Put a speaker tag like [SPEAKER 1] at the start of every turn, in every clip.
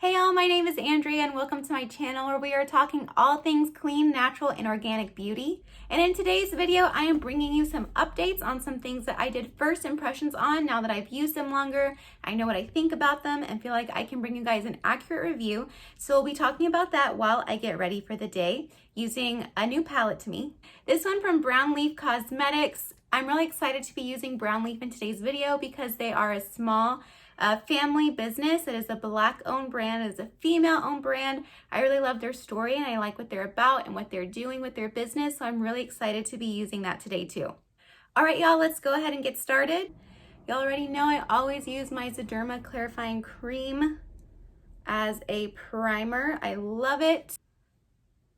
[SPEAKER 1] Hey y'all, my name is Andrea and welcome to my channel where we are talking all things clean, natural, and organic beauty. And in today's video, I am bringing you some updates on some things that I did first impressions on now that I've used them longer. I know what I think about them and feel like I can bring you guys an accurate review. So we'll be talking about that while I get ready for the day using a new palette to me. This one from Brown Leaf Cosmetics. I'm really excited to be using Brown Leaf in today's video because they are a small family business. It is a Black-owned brand. It is a female-owned brand. I really love their story and I like what they're about and what they're doing with their business. So I'm really excited to be using that today too. All right, y'all, let's go ahead and get started. Y'all already know I always use my Zederma Clarifying Cream as a primer. I love it.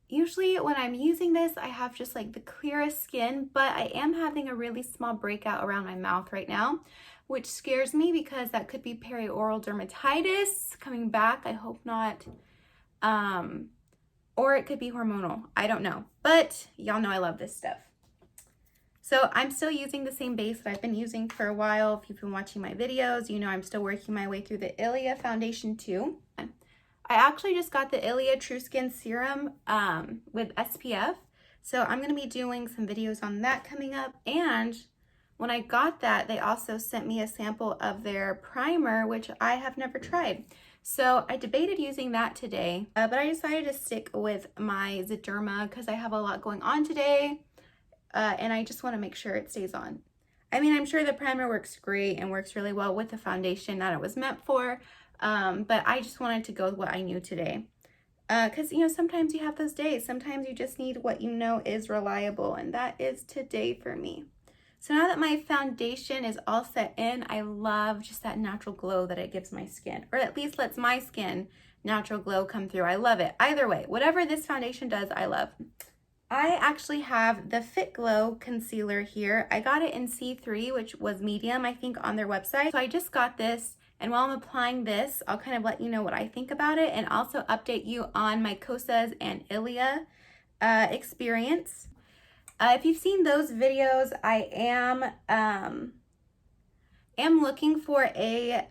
[SPEAKER 1] Usually when I'm using this, I have just like the clearest skin, but I am having a really small breakout around my mouth right now, which scares me because that could be perioral dermatitis coming back. I hope not. Or it could be hormonal. I don't know, but y'all know I love this stuff. So I'm still using the same base that I've been using for a while. If you've been watching my videos, you know I'm still working my way through the Ilia foundation too. I actually just got the Ilia True Skin Serum with SPF. So I'm going to be doing some videos on that coming up. And when I got that, they also sent me a sample of their primer, which I have never tried. So I debated using that today, but I decided to stick with my Zederma because I have a lot going on today. And I just want to make sure it stays on. I mean, I'm sure the primer works great and works really well with the foundation that it was meant for. But I just wanted to go with what I knew today. Because, you know, sometimes you have those days. Sometimes you just need what you know is reliable. And that is today for me. So now that my foundation is all set in, I love just that natural glow that it gives my skin. Or at least lets my skin natural glow come through. I love it. Either way, whatever this foundation does, I love. I actually have the Fitglow Concealer here. I got it in C3, which was medium, I think, on their website. So I just got this. And while I'm applying this, I'll kind of let you know what I think about it and also update you on my Kosas and Ilia experience. If you've seen those videos, I am looking for a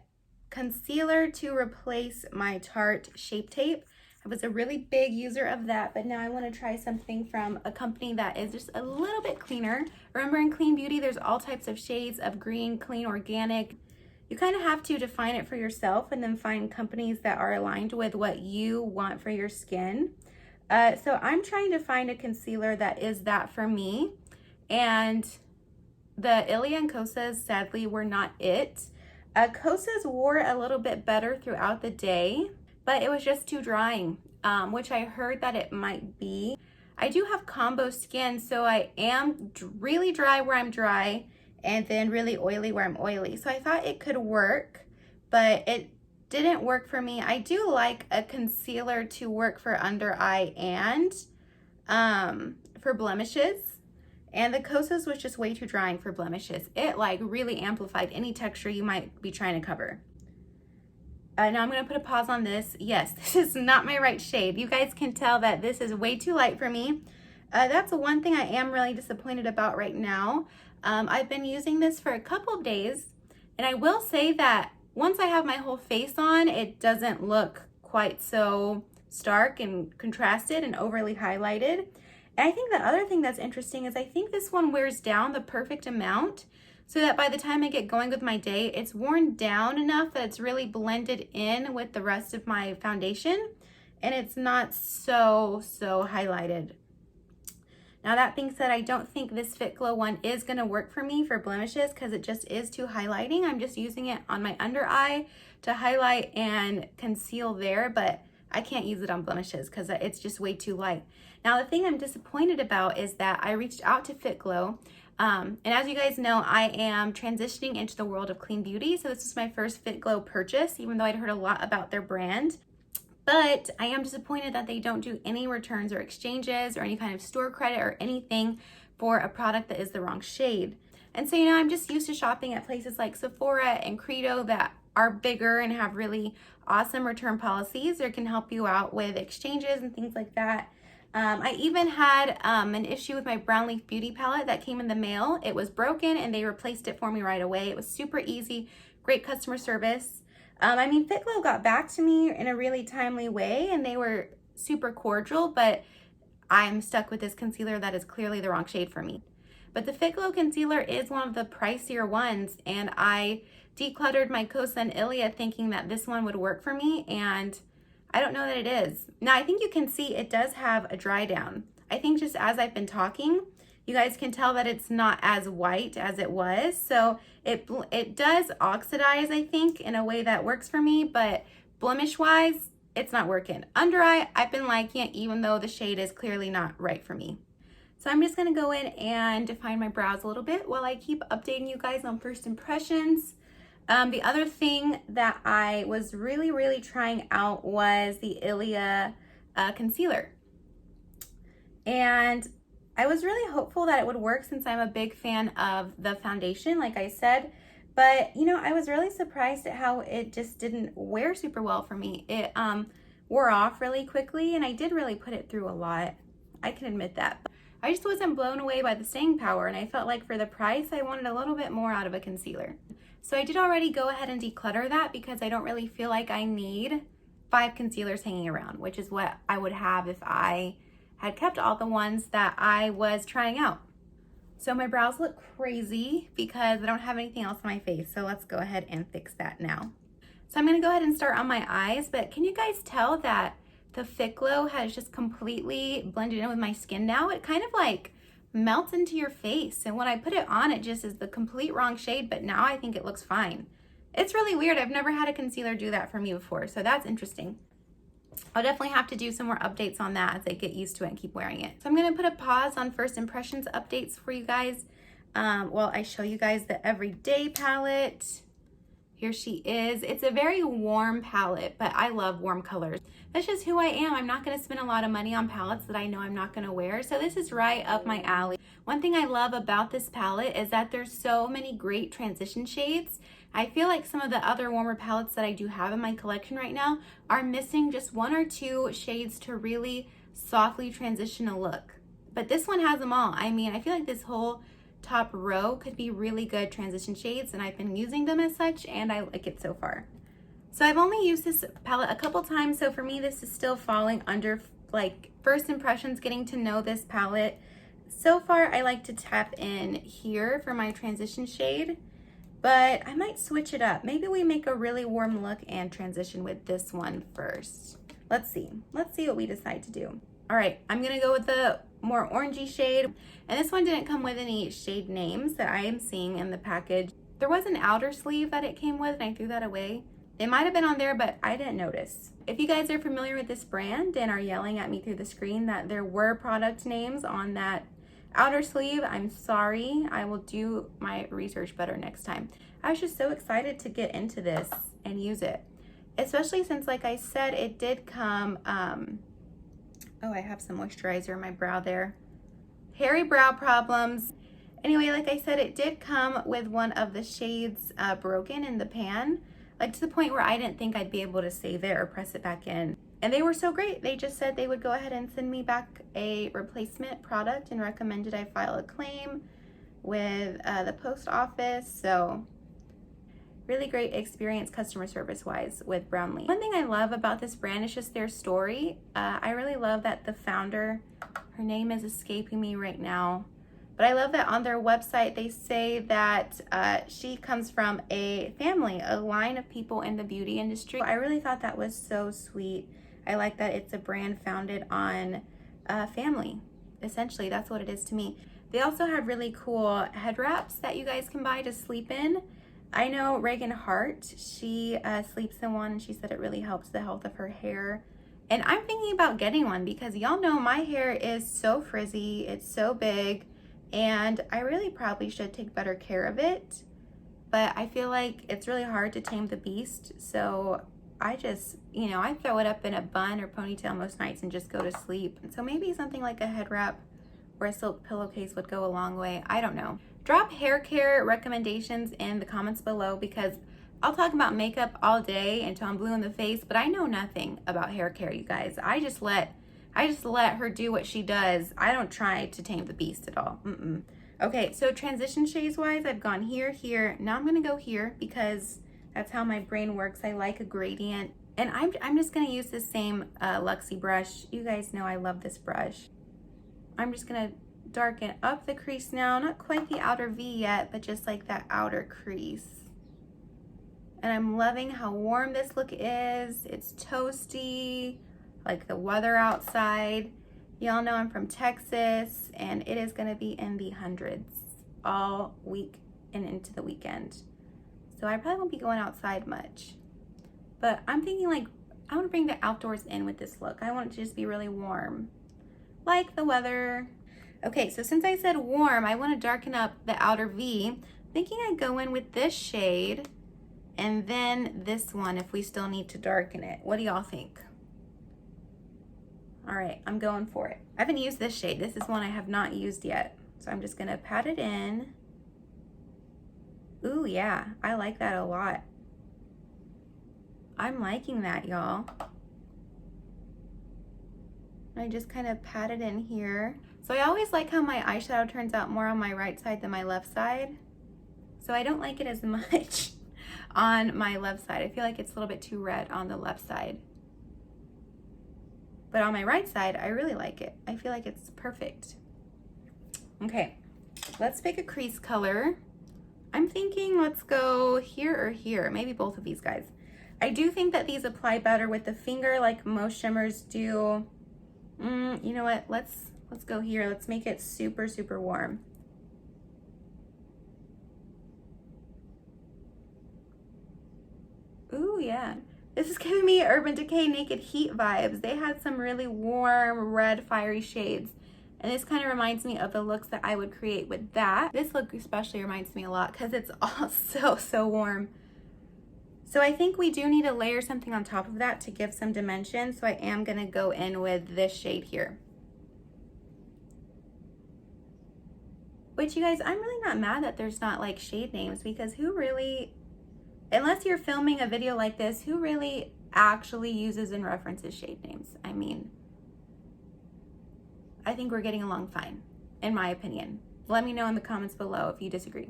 [SPEAKER 1] concealer to replace my Tarte Shape Tape. I was a really big user of that, but now I want to try something from a company that is just a little bit cleaner. Remember, in clean beauty, there's all types of shades of green, clean, organic. You kind of have to define it for yourself and then find companies that are aligned with what you want for your skin. So I'm trying to find a concealer that is that for me. And the Ilia and Kosas, sadly, were not it. Kosas wore a little bit better throughout the day, but it was just too drying, which I heard that it might be. I do have combo skin, so I am really dry where I'm dry, and then really oily where I'm oily. So I thought it could work, but it didn't work for me. I do like a concealer to work for under eye and for blemishes. And the Kosas was just way too drying for blemishes. It like really amplified any texture you might be trying to cover. Now I'm gonna put a pause on this. Yes, this is not my right shade. You guys can tell that this is way too light for me. That's the one thing I am really disappointed about right now. I've been using this for a couple of days, and I will say that once I have my whole face on, it doesn't look quite so stark and contrasted and overly highlighted. And I think the other thing that's interesting is I think this one wears down the perfect amount so that by the time I get going with my day, it's worn down enough that it's really blended in with the rest of my foundation and it's not so highlighted. Now that being said, I don't think this Fitglow one is gonna work for me for blemishes because it just is too highlighting. I'm just using it on my under eye to highlight and conceal there, but I can't use it on blemishes because it's just way too light. Now the thing I'm disappointed about is that I reached out to Fitglow, and as you guys know, I am transitioning into the world of clean beauty, so this is my first Fitglow purchase, even though I'd heard a lot about their brand. But I am disappointed that they don't do any returns or exchanges or any kind of store credit or anything for a product that is the wrong shade. And so, you know, I'm just used to shopping at places like Sephora and Credo that are bigger and have really awesome return policies or can help you out with exchanges and things like that. I even had an issue with my Brown Leaf Beauty palette that came in the mail. It was broken and they replaced it for me right away. It was super easy, great customer service. I mean, Fitglow got back to me in a really timely way and they were super cordial, but I'm stuck with this concealer that is clearly the wrong shade for me. But the Fitglow Concealer is one of the pricier ones, and I decluttered my Kosas and Ilia thinking that this one would work for me, and I don't know that it is. Now, I think you can see it does have a dry down. I think just as I've been talking, you guys can tell that it's not as white as it was. So it does oxidize, I think, in a way that works for me, but blemish-wise, it's not working. Under eye, I've been liking it, even though the shade is clearly not right for me. So I'm just gonna go in and define my brows a little bit while I keep updating you guys on first impressions. The other thing that I was really trying out was the Ilia Concealer. And I was really hopeful that it would work since I'm a big fan of the foundation, like I said. But, you know, I was really surprised at how it just didn't wear super well for me. It wore off really quickly, and I did really put it through a lot. I can admit that. I just wasn't blown away by the staying power, and I felt like for the price, I wanted a little bit more out of a concealer. So I did already go ahead and declutter that because I don't really feel like I need 5 concealers hanging around, which is what I would have if I had kept all the ones that I was trying out. So my brows look crazy because I don't have anything else on my face. So let's go ahead and fix that now. So I'm gonna go ahead and start on my eyes, but can you guys tell that the Fitglow has just completely blended in with my skin now? It kind of like melts into your face. And when I put it on, it just is the complete wrong shade, but now I think it looks fine. It's really weird. I've never had a concealer do that for me before, so that's interesting. I'll definitely have to do some more updates on that as I get used to it and keep wearing it. So I'm gonna put a pause on first impressions updates for you guys while I show you guys the Everyday palette. Here she is. It's a very warm palette, but I love warm colors. That's just who I am. I'm not gonna spend a lot of money on palettes that I know I'm not gonna wear, so this is right up my alley. One thing I love about this palette is that there's so many great transition shades. I feel like some of the other warmer palettes that I do have in my collection right now are missing just 1 or 2 shades to really softly transition a look. But this one has them all. I mean, I feel like this whole top row could be really good transition shades, and I've been using them as such, and I like it so far. So I've only used this palette a couple times, so for me this is still falling under like first impressions, getting to know this palette. So far I like to tap in here for my transition shade, but I might switch it up. Maybe we make a really warm look and transition with this one first. Let's see what we decide to do. All right, I'm gonna go with the more orangey shade. And this one didn't come with any shade names that I am seeing in the package. There was an outer sleeve that it came with and I threw that away. It might have been on there, but I didn't notice. If you guys are familiar with this brand and are yelling at me through the screen that there were product names on that outer sleeve, I'm sorry. I will do my research better next time. I was just so excited to get into this and use it, especially since, like I said, it did come, oh, I have some moisturizer in my brow there. Hairy brow problems. Anyway, like I said, it did come with one of the shades broken in the pan, like to the point where I didn't think I'd be able to save it or press it back in. And they were so great. They just said they would go ahead and send me back a replacement product and recommended I file a claim with the post office. So really great experience customer service wise with Brownlee. One thing I love about this brand is just their story. I really love that the founder, her name is escaping me right now, but I love that on their website they say that she comes from a family, a line of people in the beauty industry. I really thought that was so sweet. I like that it's a brand founded on family. Essentially, that's what it is to me. They also have really cool head wraps that you guys can buy to sleep in. I know Reagan Hart, she sleeps in one and she said it really helps the health of her hair. And I'm thinking about getting one because y'all know my hair is so frizzy, it's so big, and I really probably should take better care of it. But I feel like it's really hard to tame the beast. So I just, you know, I throw it up in a bun or ponytail most nights and just go to sleep. So maybe something like a head wrap or a silk pillowcase would go a long way. I don't know. Drop hair care recommendations in the comments below because I'll talk about makeup all day until I'm blue in the face, but I know nothing about hair care, you guys. I just let her do what she does. I don't try to tame the beast at all. Okay, so transition shades wise, I've gone here, here. Now I'm gonna go here because That's how my brain works. I like a gradient. And I'm just gonna use the same Luxie brush. You guys know I love this brush. I'm just gonna darken up the crease now. Not quite the outer V yet, but just like that outer crease. And I'm loving how warm this look is. It's toasty, like the weather outside. Y'all know I'm from Texas, and it is gonna be in the hundreds all week and into the weekend. So I probably won't be going outside much. But I'm thinking like, I wanna bring the outdoors in with this look. I want it to just be really warm, like the weather. Okay, so since I said warm, I wanna darken up the outer V. I'm thinking I'd go in with this shade and then this one if we still need to darken it. What do y'all think? All right, I'm going for it. I haven't used this shade. This is one I have not used yet. So I'm just gonna pat it in. Ooh, yeah, I like that a lot. I'm liking that, y'all. I just kind of pat it in here. So I always like how my eyeshadow turns out more on my right side than my left side. So I don't like it as much on my left side. I feel like it's a little bit too red on the left side. But on my right side, I really like it. I feel like it's perfect. Okay, let's pick a crease color. I'm thinking let's go here or here, maybe both of these guys. I do think that these apply better with the finger like most shimmers do. You know what, let's go here. Let's make it super, super warm. Ooh, yeah. This is giving me Urban Decay Naked Heat vibes. They had some really warm, red, fiery shades. And this kind of reminds me of the looks that I would create with that. This look especially reminds me a lot because it's all so warm. So I think we do need to layer something on top of that to give some dimension. So I am gonna go in with this shade here. Which, you guys, I'm really not mad that there's not like shade names, because who really, unless you're filming a video like this, who really actually uses and references shade names? I mean, I think we're getting along fine, in my opinion. Let me know in the comments below if you disagree.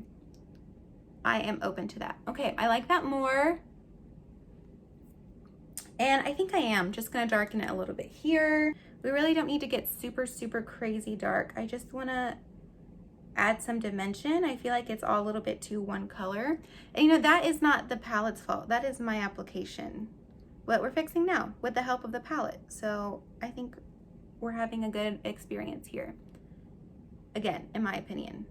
[SPEAKER 1] I am open to that. Okay, I like that more. And I think I am just gonna darken it a little bit here. We really don't need to get super, super crazy dark. I just wanna add some dimension. I feel like it's all a little bit too one color. And you know, that is not the palette's fault. That is my application. What we're fixing now with the help of the palette. So I think we're having a good experience here. Again, in my opinion.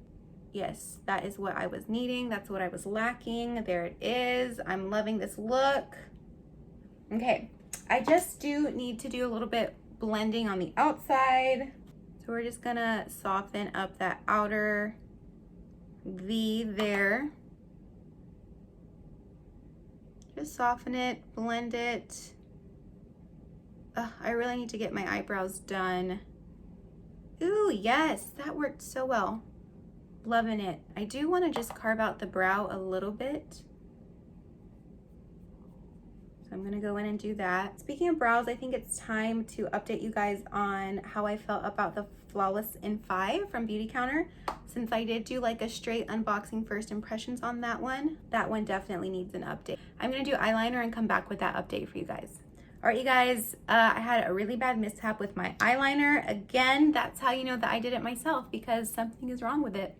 [SPEAKER 1] Yes, that is what I was needing. That's what I was lacking. There it is. I'm loving this look. Okay, I just do need to do a little bit blending on the outside. So we're just gonna soften up that outer V there. Just soften it, blend it. I really need to get my eyebrows done. Ooh, yes, that worked so well. Loving it. I do want to just carve out the brow a little bit. So I'm gonna go in and do that. Speaking of brows, I think it's time to update you guys on how I felt about the Flawless in 5 from Beautycounter. Since I did do like a straight unboxing first impressions on that one definitely needs an update. I'm gonna do eyeliner and come back with that update for you guys. All right, you guys, I had a really bad mishap with my eyeliner. Again, that's how you know that I did it myself, because something is wrong with it.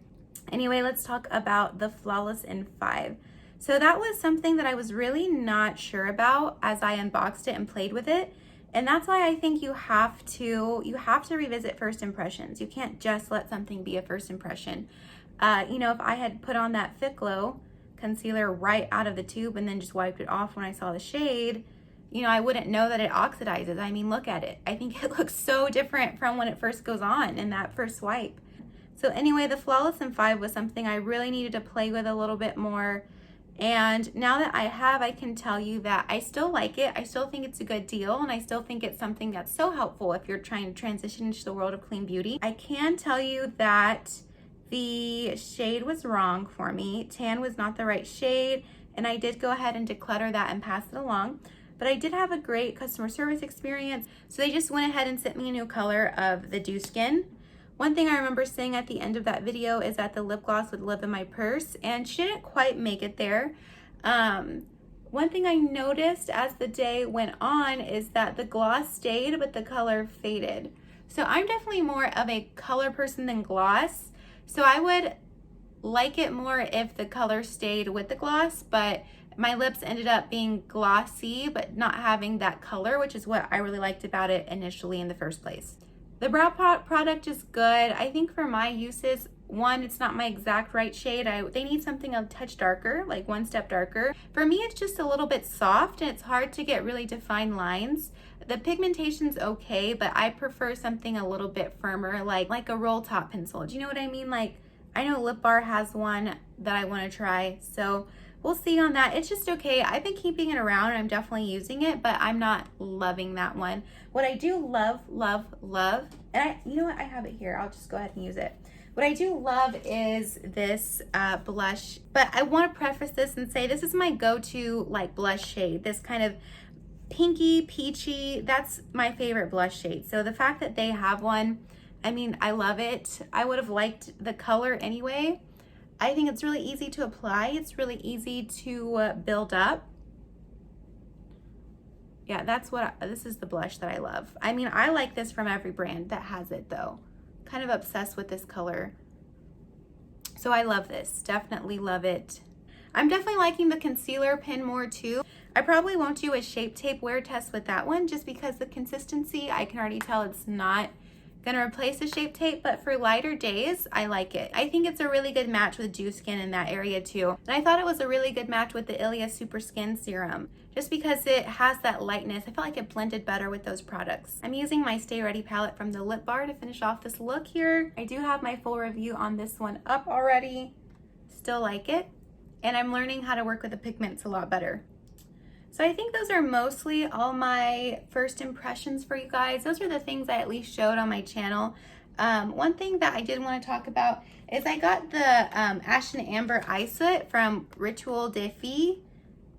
[SPEAKER 1] Anyway, let's talk about the Flawless in 5. So that was something that I was really not sure about as I unboxed it and played with it. And that's why I think you have to revisit first impressions. You can't just let something be a first impression. You know, if I had put on that Fitglow Concealer right out of the tube and then just wiped it off when I saw the shade, you know, I wouldn't know that it oxidizes. I mean, look at it. I think it looks so different from when it first goes on in that first swipe. So anyway, the Flawless in 5 was something I really needed to play with a little bit more. And now that I have, I can tell you that I still like it. I still think it's a good deal, and I still think it's something that's so helpful if you're trying to transition into the world of clean beauty. I can tell you that the shade was wrong for me. Tan was not the right shade, and I did go ahead and declutter that and pass it along. But I did have a great customer service experience. So they just went ahead and sent me a new color of the Dew Skin. One thing I remember saying at the end of that video is that the lip gloss would live in my purse, and she didn't quite make it there. One thing I noticed as the day went on is that the gloss stayed, but the color faded. So I'm definitely more of a color person than gloss. So I would like it more if the color stayed with the gloss, but my lips ended up being glossy, but not having that color, which is what I really liked about it initially in the first place. The brow product is good. I think for my uses, one, it's not my exact right shade. They need something a touch darker, like one step darker. For me, it's just a little bit soft and it's hard to get really defined lines. The pigmentation's okay, but I prefer something a little bit firmer, like a roll top pencil. Do you know what I mean? Like, I know Lip Bar has one that I want to try, so we'll see on that. It's just okay. I've been keeping it around and I'm definitely using it, but I'm not loving that one. What I do love, and you know what? I have it here. I'll just go ahead and use it. What I do love is this blush, but I want to preface this and say this is my go-to like blush shade. This kind of pinky, peachy, that's my favorite blush shade. So the fact that they have one, I mean, I love it. I would have liked the color anyway. I think it's really easy to apply. It's really easy to build up. Yeah, this is the blush that I love. I mean, I like this from every brand that has it though. Kind of obsessed with this color. So I love this, definitely love it. I'm definitely liking the concealer pen more too. I probably won't do a Shape Tape wear test with that one just because the consistency, I can already tell it's not gonna replace the Shape Tape, but for lighter days, I like it. I think it's a really good match with Dew Skin in that area too. And I thought it was a really good match with the Ilia Super Skin Serum, just because it has that lightness. I felt like it blended better with those products. I'm using my Stay Ready palette from the Lip Bar to finish off this look here. I do have my full review on this one up already. Still like it. And I'm learning how to work with the pigments a lot better. So I think those are mostly all my first impressions for you guys. Those are the things I at least showed on my channel. One thing that I did want to talk about is I got the Ashen Amber Eye Soot from Rituel de Fiel,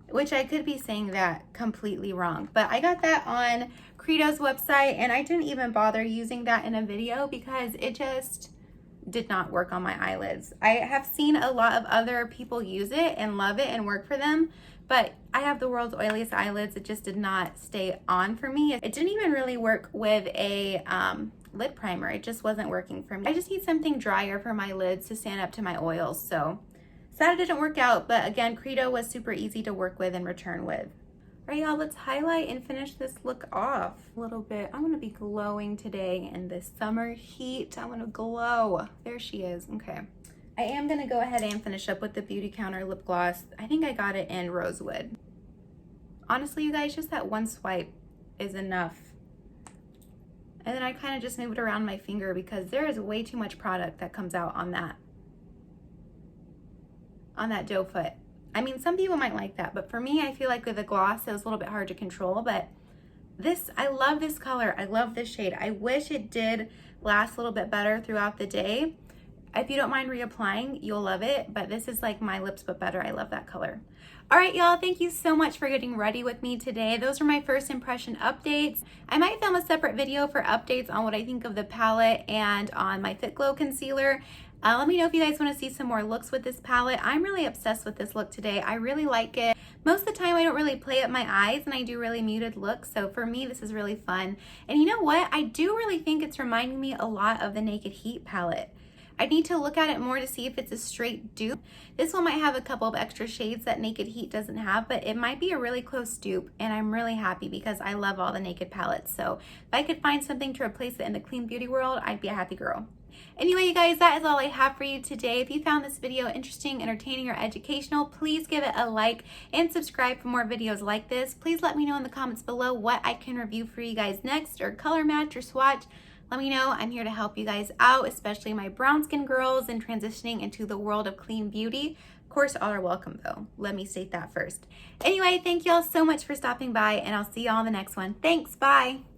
[SPEAKER 1] which I could be saying that completely wrong. But I got that on Credo's website and I didn't even bother using that in a video because it just did not work on my eyelids. I have seen a lot of other people use it and love it and work for them, but I have the world's oiliest eyelids. It just did not stay on for me. It didn't even really work with a lid primer. It just wasn't working for me. I just need something drier for my lids to stand up to my oils. So sad it didn't work out, but again, Credo was super easy to work with and return with. All right, y'all, let's highlight and finish this look off a little bit. I'm gonna be glowing today in this summer heat. I wanna glow. There she is, okay. I am gonna go ahead and finish up with the Beautycounter lip gloss. I think I got it in Rosewood. Honestly, you guys, just that one swipe is enough. And then I kind of just move it around my finger because there is way too much product that comes out on that doe foot. I mean, some people might like that, but for me, I feel like with the gloss, it was a little bit hard to control, but this, I love this color. I love this shade. I wish it did last a little bit better throughout the day. If you don't mind reapplying, you'll love it, but this is like my lips but better. I love that color. All right, y'all, thank you so much for getting ready with me today. Those are my first impression updates. I might film a separate video for updates on what I think of the palette and on my Fitglow Concealer. Let me know if you guys want to see some more looks with this palette. I'm really obsessed with this look today. I really like it. Most of the time I don't really play up my eyes and I do really muted looks. So for me, this is really fun. And you know what? I do really think it's reminding me a lot of the Naked Heat palette. I need to look at it more to see if it's a straight dupe. This one might have a couple of extra shades that Naked Heat doesn't have, but it might be a really close dupe, and I'm really happy because I love all the Naked palettes. So if I could find something to replace it in the clean beauty world, I'd be a happy girl. Anyway, you guys, that is all I have for you today. If you found this video interesting, entertaining, or educational, please give it a like and subscribe for more videos like this. Please let me know in the comments below what I can review for you guys next, or color match or swatch. Let me know. I'm here to help you guys out, especially my brown skin girls and transitioning into the world of clean beauty. Of course, all are welcome though. Let me state that first. Anyway, thank you all so much for stopping by, and I'll see y'all in the next one. Thanks, bye.